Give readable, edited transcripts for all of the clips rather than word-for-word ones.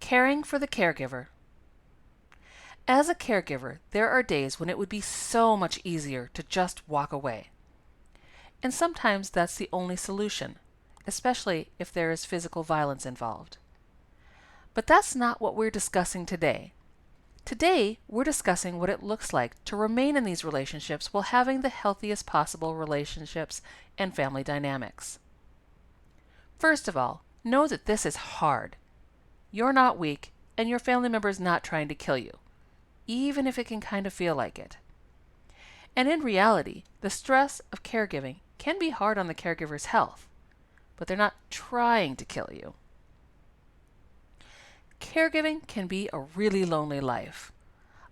Caring for the caregiver. As a caregiver, there are days when it would be so much easier to just walk away. And sometimes that's the only solution, especially if there is physical violence involved. But that's not what we're discussing today. Today, we're discussing what it looks like to remain in these relationships while having the healthiest possible relationships and family dynamics. First of all, know that this is hard. You're not weak, and your family member is not trying to kill you, even if it can kind of feel like it. And in reality, the stress of caregiving can be hard on the caregiver's health, but they're not trying to kill you. Caregiving can be a really lonely life.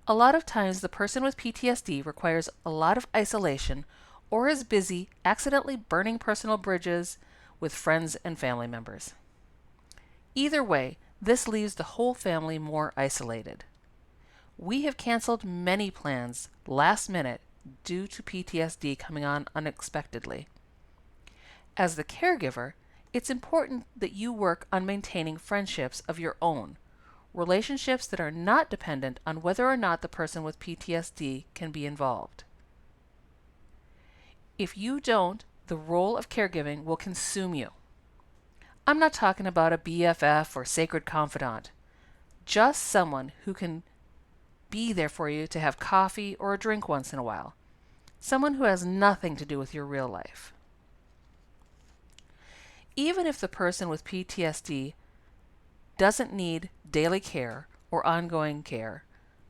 A lot of times the person with PTSD requires a lot of isolation or is busy accidentally burning personal bridges with friends and family members. Either way, this leaves the whole family more isolated. We have canceled many plans last minute due to PTSD coming on unexpectedly. As the caregiver, it's important that you work on maintaining friendships of your own, relationships that are not dependent on whether or not the person with PTSD can be involved. If you don't, the role of caregiving will consume you. I'm not talking about a BFF or sacred confidant, just someone who can be there for you to have coffee or a drink once in a while, someone who has nothing to do with your real life. Even if the person with PTSD doesn't need daily care or ongoing care,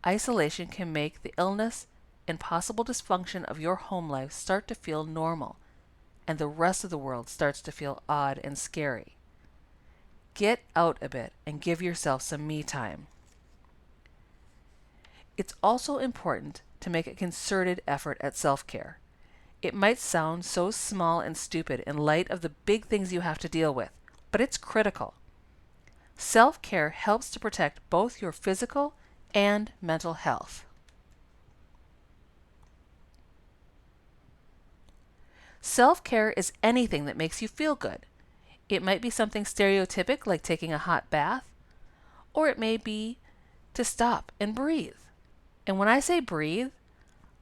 isolation can make the illness and possible dysfunction of your home life start to feel normal, and the rest of the world starts to feel odd and scary. Get out a bit and give yourself some me time. It's also important to make a concerted effort at self-care. It might sound so small and stupid in light of the big things you have to deal with, but it's critical. Self-care helps to protect both your physical and mental health. Self-care is anything that makes you feel good. It might be something stereotypic like taking a hot bath, or it may be to stop and breathe. And when I say breathe,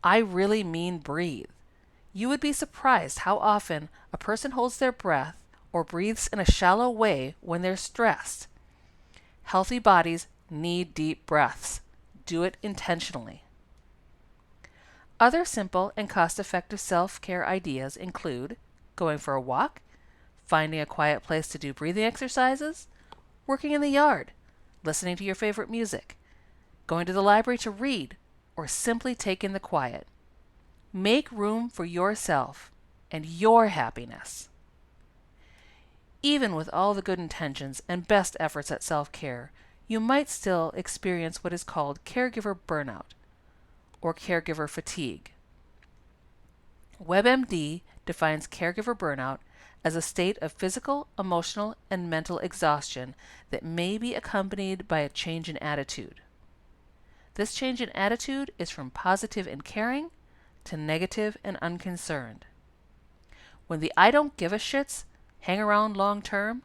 I really mean breathe. You would be surprised how often a person holds their breath or breathes in a shallow way when they're stressed. Healthy bodies need deep breaths. Do it intentionally. Other simple and cost-effective self-care ideas include going for a walk, finding a quiet place to do breathing exercises, working in the yard, listening to your favorite music, going to the library to read, or simply take in the quiet. Make room for yourself and your happiness. Even with all the good intentions and best efforts at self-care, you might still experience what is called caregiver burnout or caregiver fatigue. WebMD defines caregiver burnout as a state of physical, emotional, and mental exhaustion that may be accompanied by a change in attitude. This change in attitude is from positive and caring to negative and unconcerned. When the I don't give a shits hang around long term,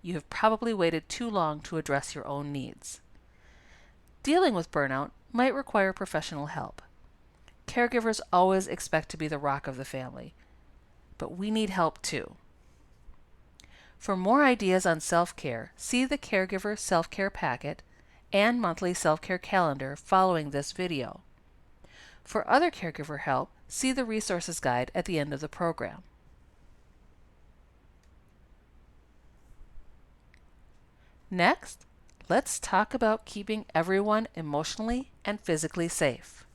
you have probably waited too long to address your own needs. Dealing with burnout might require professional help. Caregivers always expect to be the rock of the family, but we need help too. For more ideas on self-care, see the Caregiver Self-Care Packet and monthly self-care calendar following this video. For other caregiver help, see the resources guide at the end of the program. Next, let's talk about keeping everyone emotionally and physically safe.